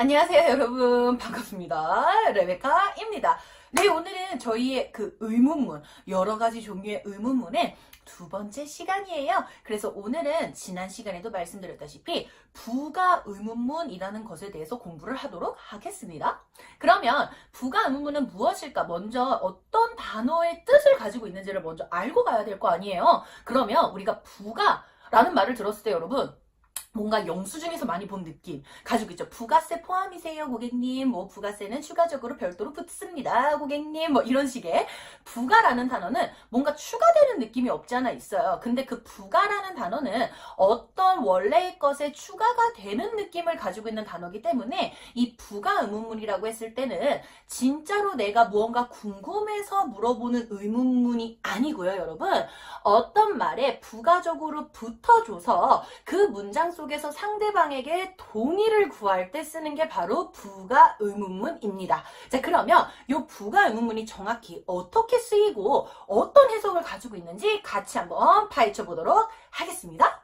안녕하세요, 여러분. 반갑습니다. 레베카입니다. 네, 오늘은 저희의 그 의문문, 여러 가지 종류의 의문문의 두 번째 시간이에요. 그래서 오늘은 지난 시간에도 말씀드렸다시피 부가 의문문이라는 것에 대해서 공부를 하도록 하겠습니다. 그러면 부가 의문문은 무엇일까? 먼저 어떤 단어의 뜻을 가지고 있는지를 먼저 알고 가야 될 거 아니에요. 그러면 우리가 부가라는 말을 들었을 때 여러분, 뭔가 영수증에서 많이 본 느낌 가지고 있죠. 부가세 포함이세요, 고객님? 뭐 부가세는 추가적으로 별도로 붙습니다, 고객님. 뭐 이런 식의 부가라는 단어는 뭔가 추가되는 느낌이 없지 않아 있어요. 근데 그 부가라는 단어는 어떤 원래의 것에 추가가 되는 느낌을 가지고 있는 단어이기 때문에 이 부가 의문문이라고 했을 때는 진짜로 내가 무언가 궁금해서 물어보는 의문문이 아니고요, 여러분. 어떤 말에 부가적으로 붙어줘서 그 문장 속에서 상대방에게 동의를 구할 때 쓰는 게 바로 부가 의문문입니다. 자, 그러면 이 부가 의문문이 정확히 어떻게 쓰이고 어떤 해석을 가지고 있는지 같이 한번 파헤쳐 보도록 하겠습니다.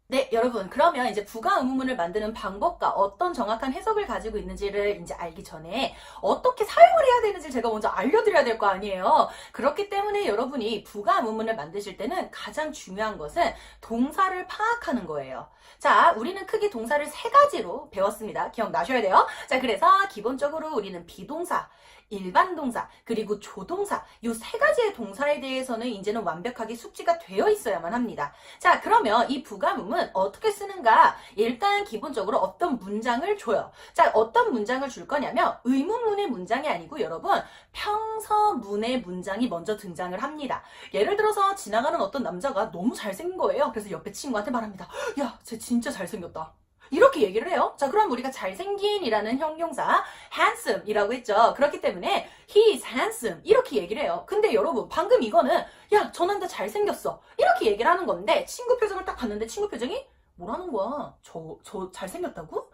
네, 여러분, 그러면 이제 부가 의문문을 만드는 방법과 어떤 정확한 해석을 가지고 있는지를 이제 알기 전에 어떻게 사용을 해야 되는지 제가 먼저 알려드려야 될 거 아니에요. 그렇기 때문에 여러분이 부가 의문문을 만드실 때는 가장 중요한 것은 동사를 파악하는 거예요. 자, 우리는 크게 동사를 세 가지로 배웠습니다. 기억나셔야 돼요. 자, 그래서 기본적으로 우리는 비동사, 일반 동사, 그리고 조동사, 이 세 가지의 동사에 대해서는 이제는 완벽하게 숙지가 되어 있어야만 합니다. 자, 그러면 이 부가문은 어떻게 쓰는가? 일단 기본적으로 어떤 문장을 줘요. 자, 어떤 문장을 줄 거냐면 의문문의 문장이 아니고 여러분 평서문의 문장이 먼저 등장을 합니다. 예를 들어서 지나가는 어떤 남자가 너무 잘생긴 거예요. 그래서 옆에 친구한테 말합니다. 야, 쟤 진짜 잘생겼다. 이렇게 얘기를 해요. 자, 그럼 우리가 잘생긴이라는 형용사 handsome이라고 했죠. 그렇기 때문에 he is handsome 이렇게 얘기를 해요. 근데 여러분 방금 이거는 야, 저 남자 잘생겼어 이렇게 얘기를 하는 건데 친구 표정을 딱 봤는데 친구 표정이 뭐라는 거야? 저 잘생겼다고?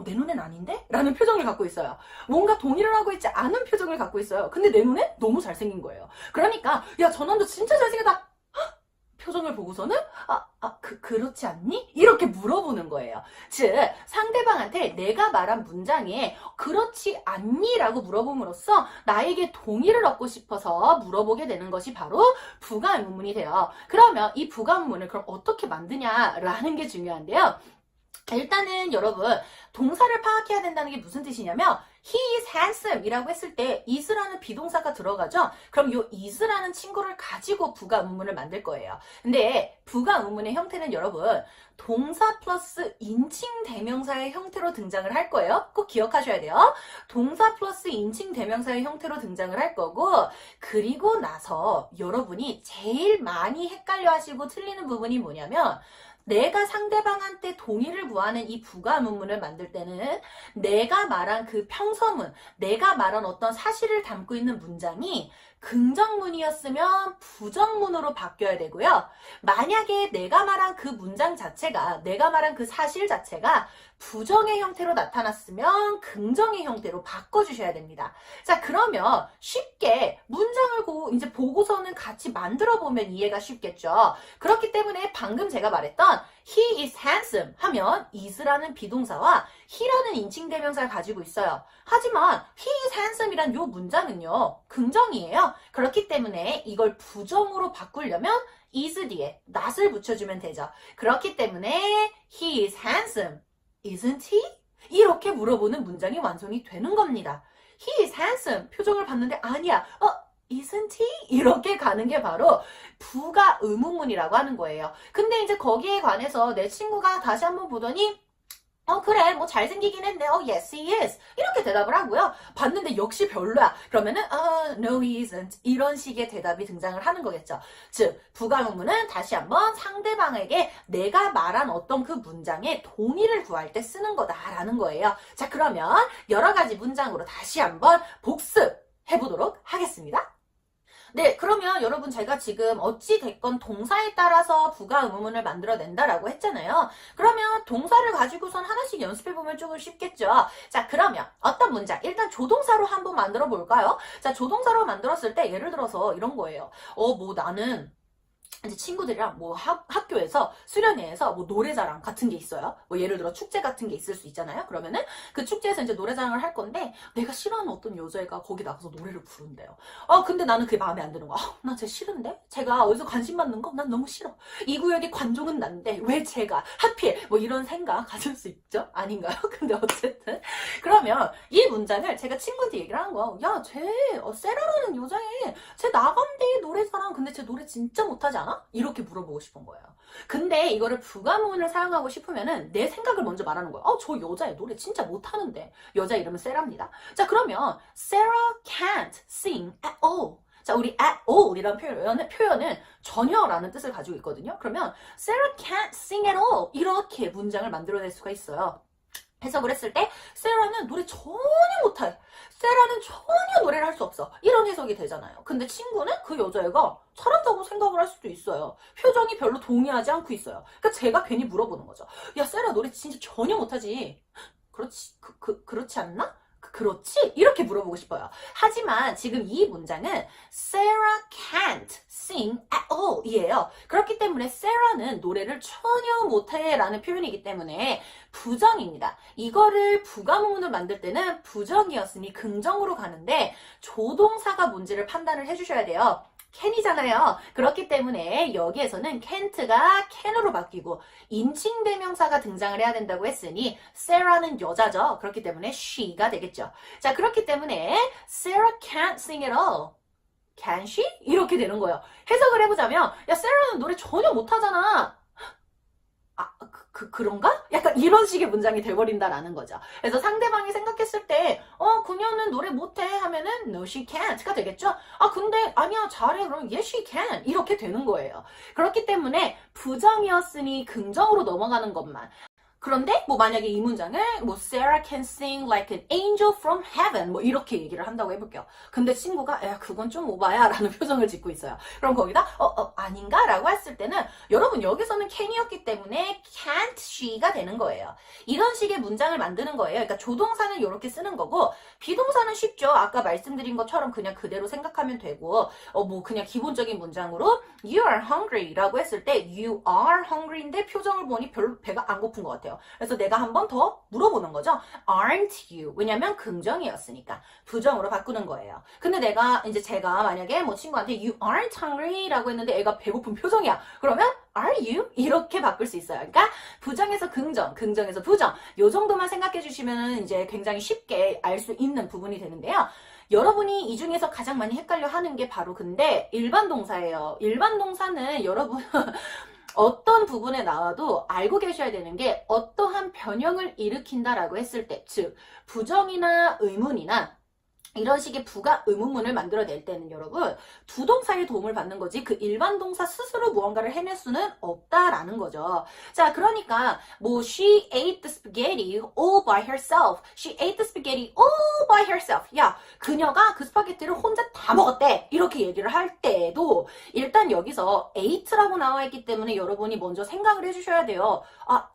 내 눈엔 아닌데? 라는 표정을 갖고 있어요. 뭔가 동의를 하고 있지 않은 표정을 갖고 있어요. 근데 내 눈에 너무 잘생긴 거예요. 그러니까 야, 저 남자 진짜 잘생겼다. 표정을 보고서는 그렇지 않니? 이렇게 물어보는 거예요. 즉 상대방한테 내가 말한 문장에 그렇지 않니? 라고 물어봄으로써 나에게 동의를 얻고 싶어서 물어보게 되는 것이 바로 부가 의문문이 돼요. 그러면 이 부가 의문문을 그럼 어떻게 만드냐라는 게 중요한데요. 일단은 여러분 동사를 파악해야 된다는 게 무슨 뜻이냐면 he is handsome 이라고 했을 때 is라는 비동사가 들어가죠. 그럼 이 is라는 친구를 가지고 부가 의문문을 만들 거예요. 근데 부가 의문문의 형태는 여러분 동사 플러스 인칭 대명사의 형태로 등장을 할 거예요. 꼭 기억하셔야 돼요. 동사 플러스 인칭 대명사의 형태로 등장을 할 거고 그리고 나서 여러분이 제일 많이 헷갈려 하시고 틀리는 부분이 뭐냐면 내가 상대방한테 동의를 구하는 이 부가 의문문을 만들 때는 내가 말한 그 평서문, 내가 말한 어떤 사실을 담고 있는 문장이 긍정문이었으면 부정문으로 바뀌어야 되고요. 만약에 내가 말한 그 문장 자체가, 내가 말한 그 사실 자체가 부정의 형태로 나타났으면 긍정의 형태로 바꿔주셔야 됩니다. 자, 그러면 쉽게 문장을 이제 보고서는 같이 만들어 보면 이해가 쉽겠죠. 그렇기 때문에 방금 제가 말했던 he is handsome 하면 is라는 비동사와 he라는 인칭대명사를 가지고 있어요. 하지만 he is handsome 이란 요 문장은요, 긍정이에요. 그렇기 때문에 이걸 부정으로 바꾸려면 is 뒤에 not을 붙여주면 되죠. 그렇기 때문에 he is handsome, isn't he? 이렇게 물어보는 문장이 완성이 되는 겁니다. he is handsome 표정을 봤는데 아니야. isn't he? 이렇게 가는 게 바로 부가 의문문이라고 하는 거예요. 근데 이제 거기에 관해서 내 친구가 다시 한번 보더니 그래, 뭐 잘생기긴 했네. yes, he is. 이렇게 대답을 하고요. 봤는데 역시 별로야. 그러면은 no, he isn't. 이런 식의 대답이 등장을 하는 거겠죠. 즉, 부가 의문문은 다시 한번 상대방에게 내가 말한 어떤 그 문장에 동의를 구할 때 쓰는 거다라는 거예요. 자, 그러면 여러 가지 문장으로 다시 한번 복습해보도록 하겠습니다. 네, 그러면 여러분 제가 지금 어찌 됐건 동사에 따라서 부가 의문문을 만들어낸다라고 했잖아요. 그러면 동사를 가지고선 하나씩 연습해보면 조금 쉽겠죠. 자, 그러면 어떤 문장? 일단 조동사로 한번 만들어 볼까요? 자, 조동사로 만들었을 때 예를 들어서 이런 거예요. 나는 이제 친구들이랑 뭐 학교에서 수련회에서 뭐 노래자랑 같은 게 있어요. 뭐 예를 들어 축제 같은 게 있을 수 있잖아요. 그러면은 그 축제에서 이제 노래자랑을 할 건데 내가 싫어하는 어떤 여자애가 거기 나가서 노래를 부른대요. 근데 나는 그게 마음에 안 드는 거야. 나 쟤 싫은데? 제가 어디서 관심 받는 거? 난 너무 싫어. 이 구역의 관종은 난데 왜 제가 하필 뭐 이런 생각 가질 수 있죠? 아닌가요? 근데 어쨌든 그러면 이 문장을 제가 친구한테 얘기를 하는 거야. 야, 쟤 세라라는 여자애 쟤 나간대 노래자랑. 근데 쟤 노래 진짜 못하지 않아? 이렇게 물어보고 싶은 거예요. 근데 이거를 부가문을 사용하고 싶으면은 내 생각을 먼저 말하는 거예요. 저 여자애 노래 진짜 못하는데. 여자 이름은 세라입니다. 자, 그러면 Sarah can't sing at all. 자, 우리 at all이라는 표현은 전혀라는 뜻을 가지고 있거든요. 그러면 Sarah can't sing at all. 이렇게 문장을 만들어낼 수가 있어요. 해석을 했을 때 세라는 노래 전혀 못해. 세라는 전혀 노래를 할 수 없어. 이런 해석이 되잖아요. 근데 친구는 그 여자애가 잘한다고 생각을 할 수도 있어요. 표정이 별로 동의하지 않고 있어요. 그러니까 제가 괜히 물어보는 거죠. 야, 세라 노래 진짜 전혀 못하지. 그렇지, 그렇지 않나? 그렇지? 이렇게 물어보고 싶어요. 하지만 지금 이 문장은 Sarah can't sing at all 이에요. 그렇기 때문에 Sarah는 노래를 전혀 못해 라는 표현이기 때문에 부정입니다. 이거를 부가문으로 만들 때는 부정이었으니 긍정으로 가는데 조동사가 뭔지를 판단을 해주셔야 돼요. can이잖아요. 그렇기 때문에 여기에서는 can't가 can으로 바뀌고 인칭대명사가 등장을 해야 된다고 했으니 Sarah는 여자죠. 그렇기 때문에 she가 되겠죠. 자, 그렇기 때문에 Sarah can't sing at all. Can she? 이렇게 되는 거예요. 해석을 해보자면 야, Sarah는 노래 전혀 못하잖아. 그런가? 약간 이런 식의 문장이 돼버린다라는 거죠. 그래서 상대방이 생각했을 때, 그녀는 노래 못해 하면은, no, she can't가 되겠죠? 근데, 아니야, 잘해. 그럼, yes, she can. 이렇게 되는 거예요. 그렇기 때문에, 부정이었으니 긍정으로 넘어가는 것만. 그런데 뭐 만약에 이 문장을 뭐 Sarah can sing like an angel from heaven 뭐 이렇게 얘기를 한다고 해볼게요. 근데 친구가 야 그건 좀 오바야 라는 표정을 짓고 있어요. 그럼 거기다 아닌가? 라고 했을 때는 여러분 여기서는 can이었기 때문에 can't she가 되는 거예요. 이런 식의 문장을 만드는 거예요. 그러니까 조동사는 이렇게 쓰는 거고 비동사는 쉽죠. 아까 말씀드린 것처럼 그냥 그대로 생각하면 되고 뭐 그냥 기본적인 문장으로 you are hungry 라고 했을 때 you are hungry인데 표정을 보니 별로 배가 안 고픈 것 같아요. 그래서 내가 한 번 더 물어보는 거죠. Aren't you? 왜냐면 긍정이었으니까 부정으로 바꾸는 거예요. 근데 제가 만약에 뭐 친구한테 You aren't hungry 라고 했는데 애가 배고픈 표정이야. 그러면 Are you? 이렇게 바꿀 수 있어요. 그러니까 부정에서 긍정, 긍정에서 부정 요 정도만 생각해 주시면 이제 굉장히 쉽게 알 수 있는 부분이 되는데요. 여러분이 이 중에서 가장 많이 헷갈려 하는 게 바로 근데 일반 동사예요. 일반 동사는 여러분 어떤 부분에 나와도 알고 계셔야 되는 게 어떠한 변형을 일으킨다라고 했을 때, 즉 부정이나 의문이나 이런 식의 부가 의문문을 만들어낼 때는 여러분 두 동사의 도움을 받는 거지 그 일반 동사 스스로 무언가를 해낼 수는 없다라는 거죠. 자, 그러니까 뭐 she ate the spaghetti all by herself. She ate the spaghetti all by herself. 야, 그녀가 그 스파게티를 혼자 다 먹었대. 이렇게 얘기를 할 때도 일단 여기서 ate라고 나와 있기 때문에 여러분이 먼저 생각을 해주셔야 돼요.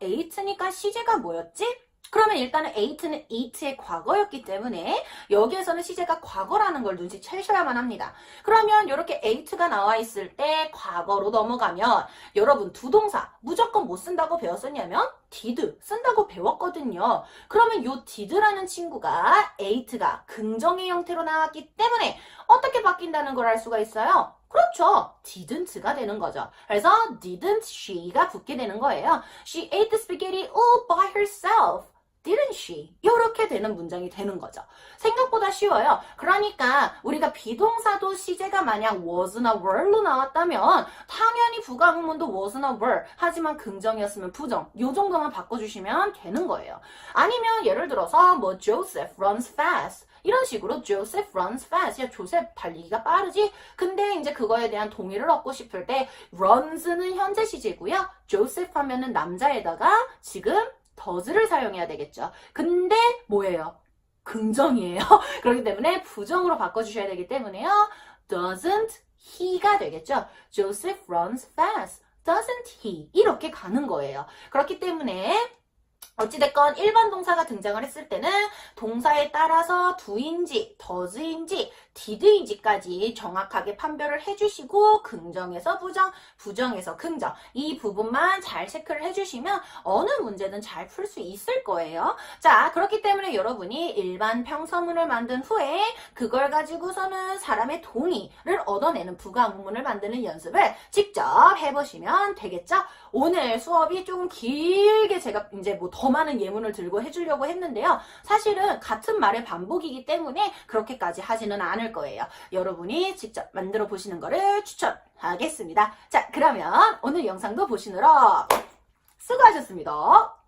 ate니까 시제가 뭐였지? 그러면 일단은 ate는 eat의 과거였기 때문에 여기에서는 시제가 과거라는 걸 눈치채셔야만 합니다. 그러면 이렇게 ate가 나와 있을 때 과거로 넘어가면 여러분 두 동사 무조건 뭐 쓴다고 배웠었냐면 did 쓴다고 배웠거든요. 그러면 요 did라는 친구가 ate가 긍정의 형태로 나왔기 때문에 어떻게 바뀐다는 걸 알 수가 있어요? 그렇죠. didn't가 되는 거죠. 그래서 didn't she가 붙게 되는 거예요. She ate the spaghetti all by herself. Didn't she? 이렇게 되는 문장이 되는 거죠. 생각보다 쉬워요. 그러니까 우리가 비동사도 시제가 만약 was나 were로 나왔다면 당연히 부가문도 was나 were 하지만 긍정이었으면 부정 이 정도만 바꿔주시면 되는 거예요. 아니면 예를 들어서 뭐 Joseph runs fast 이런 식으로 Joseph runs fast. 야, 조셉 달리기가 빠르지? 근데 이제 그거에 대한 동의를 얻고 싶을 때 runs는 현재 시제고요. Joseph 하면은 남자에다가 지금 does를 사용해야 되겠죠. 근데 뭐예요? 긍정이에요. 그렇기 때문에 부정으로 바꿔주셔야 되기 때문에요. doesn't he가 되겠죠. Joseph runs fast. doesn't he? 이렇게 가는 거예요. 그렇기 때문에 어찌됐건 1번 동사가 등장을 했을 때는 동사에 따라서 do인지, does인지, did인지까지 정확하게 판별을 해주시고 긍정에서 부정, 부정에서 긍정 이 부분만 잘 체크를 해주시면 어느 문제든 잘 풀 수 있을 거예요. 자, 그렇기 때문에 여러분이 일반 평서문을 만든 후에 그걸 가지고서는 사람의 동의를 얻어내는 부가문문을 만드는 연습을 직접 해보시면 되겠죠? 오늘 수업이 조금 길게 제가 이제 뭐 더 많은 예문을 들고 해주려고 했는데요. 사실은 같은 말의 반복이기 때문에 그렇게까지 하지는 않을 거예요. 여러분이 직접 만들어 보시는 거를 추천하겠습니다. 자, 그러면 오늘 영상도 보시느라 수고하셨습니다.